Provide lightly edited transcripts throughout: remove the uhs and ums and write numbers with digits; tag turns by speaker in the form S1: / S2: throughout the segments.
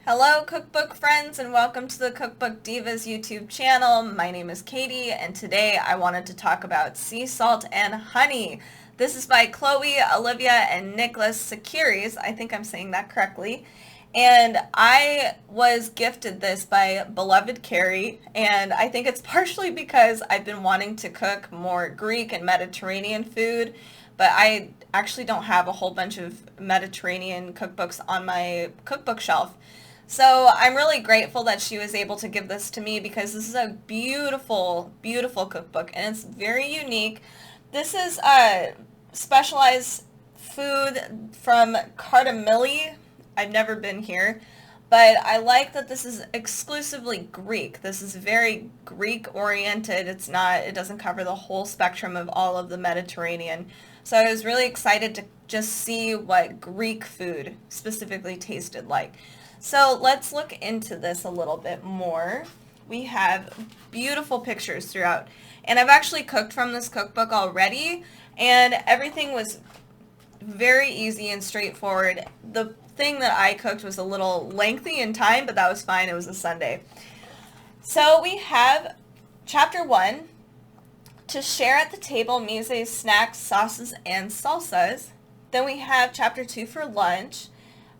S1: Hello cookbook friends and welcome to the Cookbook Divas YouTube channel. My name is Katie and today I wanted to talk about sea salt and honey. This is by Chloe, Olivia, and Nicholas Tsakiris. I think I'm saying that correctly. And I was gifted this by beloved Carrie, and I think it's partially because I've been wanting to cook more Greek and Mediterranean food, but I actually don't have a whole bunch of Mediterranean cookbooks on my cookbook shelf. So I'm really grateful that she was able to give this to me because this is a beautiful, beautiful cookbook and it's very unique. This is a specialized food from Kardamili. I've never been here, but I like that this is exclusively Greek. This is very Greek oriented. It doesn't cover the whole spectrum of all of the Mediterranean. So I was really excited to just see what Greek food specifically tasted like. So let's look into this a little bit more. We have beautiful pictures throughout. And I've actually cooked from this cookbook already, and everything was very easy and straightforward. The thing that I cooked was a little lengthy in time, but that was fine. It was a Sunday. So we have chapter 1, to share at the table, mise, snacks, sauces, and salsas. Then we have chapter 2 for lunch,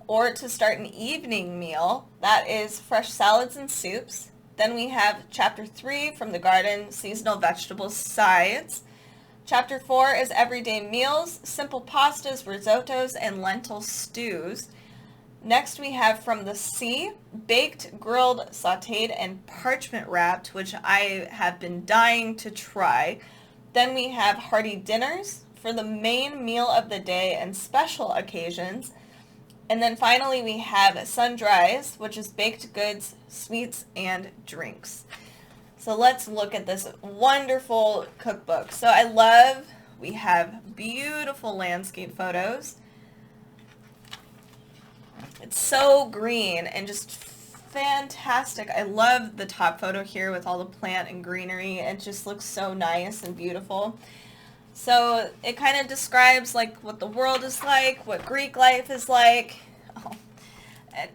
S1: or to start an evening meal. That is fresh salads and soups. Then we have chapter 3 from the garden, seasonal vegetables sides. Chapter 4 is everyday meals, simple pastas, risottos, and lentil stews. Next we have from the sea, baked, grilled, sauteed, and parchment wrapped, which I have been dying to try. Then we have hearty dinners for the main meal of the day and special occasions. And then finally we have Sun-Drenched, which is baked goods, sweets, and drinks. So let's look at this wonderful cookbook. So we have beautiful landscape photos. It's so green and just fantastic. I love the top photo here with all the plant and greenery. It just looks so nice and beautiful. So it kind of describes like what the world is like, what Greek life is like. Oh,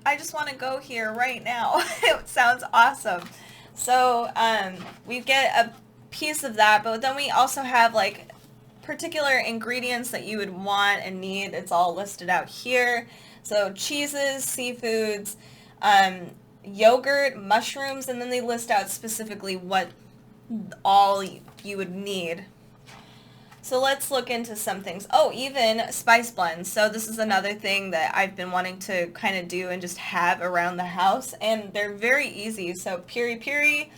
S1: I just want to go here right now. It sounds awesome. So we get a piece of that, but then we also have like particular ingredients that you would want and need. It's all listed out here. So cheeses, seafoods, yogurt, mushrooms, and then they list out specifically what all you would need. So let's look into some things. Oh, even spice blends. So this is another thing that I've been wanting to kind of do and just have around the house. And they're very easy. So piri piri,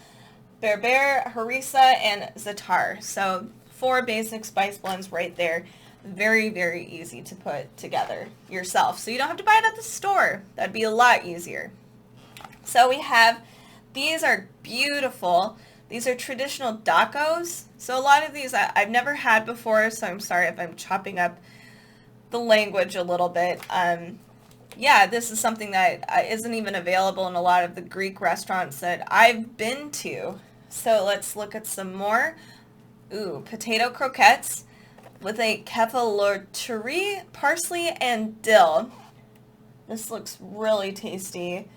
S1: berber, harissa, and za'atar. So 4 basic spice blends right there. Very, very easy to put together yourself. So you don't have to buy it at the store. That'd be a lot easier. So we have, these are beautiful. These are traditional dacos. So a lot of these I've never had before, so I'm sorry if I'm chopping up the language a little bit. Yeah, this is something that isn't even available in a lot of the Greek restaurants that I've been to. So let's look at some more. Ooh, potato croquettes with a kefaloturi, parsley, and dill. This looks really tasty.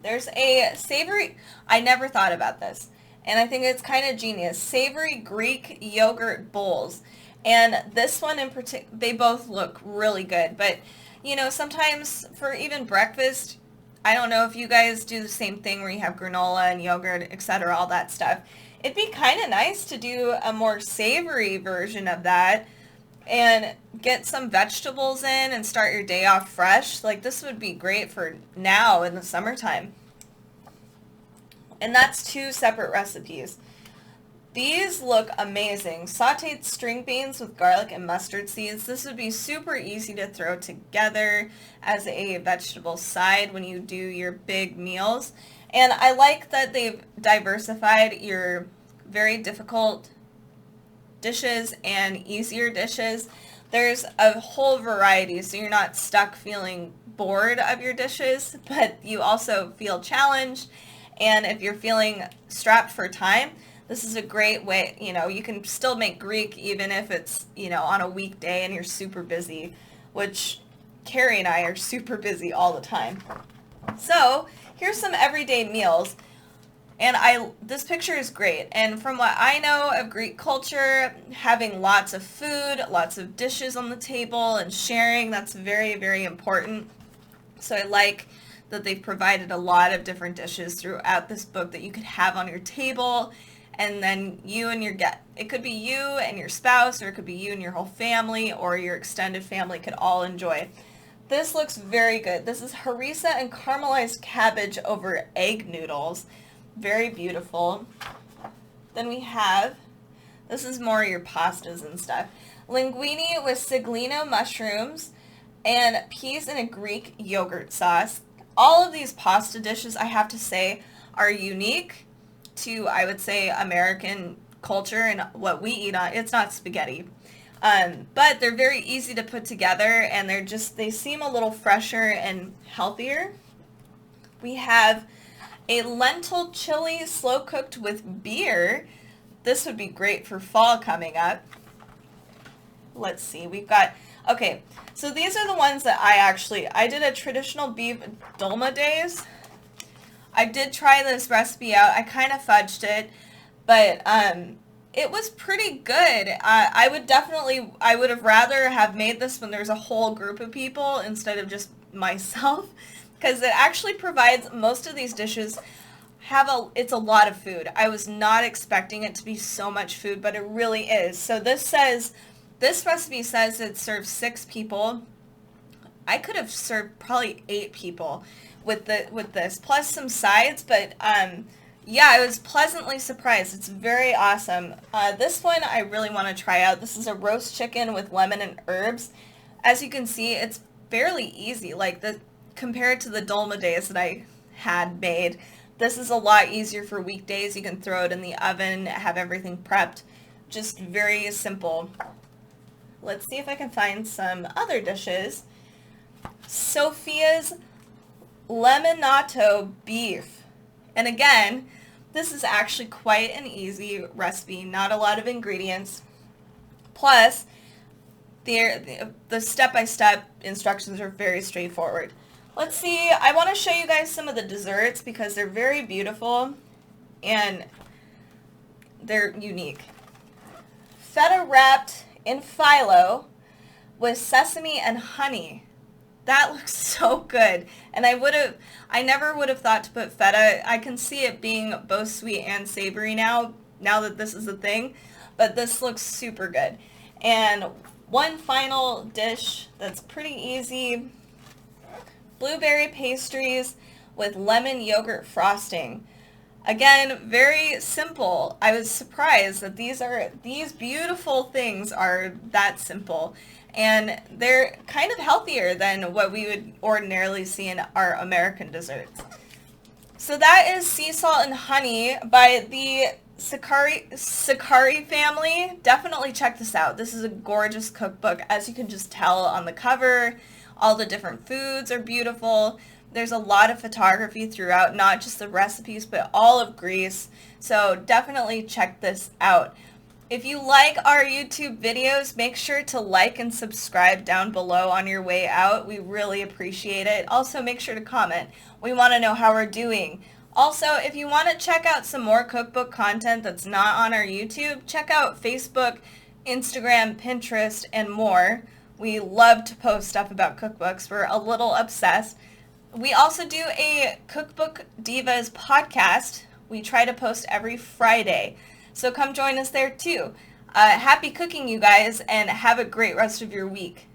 S1: There's a savory, I never thought about this, and I think it's kind of genius, savory Greek yogurt bowls. And this one in particular, they both look really good, but you know, sometimes for even breakfast, I don't know if you guys do the same thing where you have granola and yogurt, etc., all that stuff. It'd be kind of nice to do a more savory version of that and get some vegetables in and start your day off fresh. Like this would be great for now in the summertime. And that's 2 separate recipes. These look amazing. Sauteed string beans with garlic and mustard seeds. This would be super easy to throw together as a vegetable side when you do your big meals. And I like that they've diversified your very difficult dishes and easier dishes. There's a whole variety, so you're not stuck feeling bored of your dishes, but you also feel challenged. And if you're feeling strapped for time, this is a great way, you can still make Greek even if it's, on a weekday and you're super busy, which Carrie and I are super busy all the time. So here's some everyday meals. And this picture is great. And from what I know of Greek culture, having lots of food, lots of dishes on the table, and sharing, that's very, very important. So I like that they've provided a lot of different dishes throughout this book that you could have on your table. And then it could be you and your spouse, or it could be you and your whole family, or your extended family could all enjoy. This looks very good. This is harissa and caramelized cabbage over egg noodles. Very beautiful. Then we have, this is more your pastas and stuff. Linguine with Siglino mushrooms and peas in a Greek yogurt sauce. All of these pasta dishes, I have to say, are unique to, I would say, American culture and what we eat on. It's not spaghetti. But they're very easy to put together, and they seem a little fresher and healthier. We have a lentil chili slow cooked with beer. This would be great for fall coming up. Let's see, okay, so these are the ones that I did a traditional beef dolma days. I did try this recipe out. I kind of fudged it, but it was pretty good. I would have rather have made this when there's a whole group of people instead of just myself, because it actually provides, most of these dishes it's a lot of food. I was not expecting it to be so much food, but it really is. So this recipe says it serves 6 people. I could have served probably 8 people with this, plus some sides, but yeah, I was pleasantly surprised. It's very awesome. This one I really want to try out. This is a roast chicken with lemon and herbs. As you can see, it's fairly easy. Compared to the dolma days that I had made, this is a lot easier for weekdays. You can throw it in the oven, have everything prepped. Just very simple. Let's see if I can find some other dishes. Sophia's Lemonado beef. And again, this is actually quite an easy recipe, not a lot of ingredients. Plus, the step-by-step instructions are very straightforward. Let's see, I want to show you guys some of the desserts because they're very beautiful and they're unique. Feta wrapped in phyllo with sesame and honey. That looks so good. And I never would have thought to put feta. I can see it being both sweet and savory now that this is a thing. But this looks super good. And one final dish that's pretty easy. Blueberry pastries with lemon yogurt frosting. Again, very simple. I was surprised that these beautiful things are that simple. And they're kind of healthier than what we would ordinarily see in our American desserts. So that is Sea Salt and Honey by the Tsakiris family. Definitely check this out. This is a gorgeous cookbook. As you can just tell on the cover, all the different foods are beautiful. There's a lot of photography throughout, not just the recipes, but all of Greece. So definitely check this out. If you like our YouTube videos, make sure to like and subscribe down below on your way out. We really appreciate it. Also, make sure to comment. We want to know how we're doing. Also, if you want to check out some more cookbook content that's not on our YouTube, check out Facebook, Instagram, Pinterest, and more. We love to post stuff about cookbooks. We're a little obsessed. We also do a Cookbook Divas podcast. We try to post every Friday. So come join us there too. Happy cooking, you guys, and have a great rest of your week.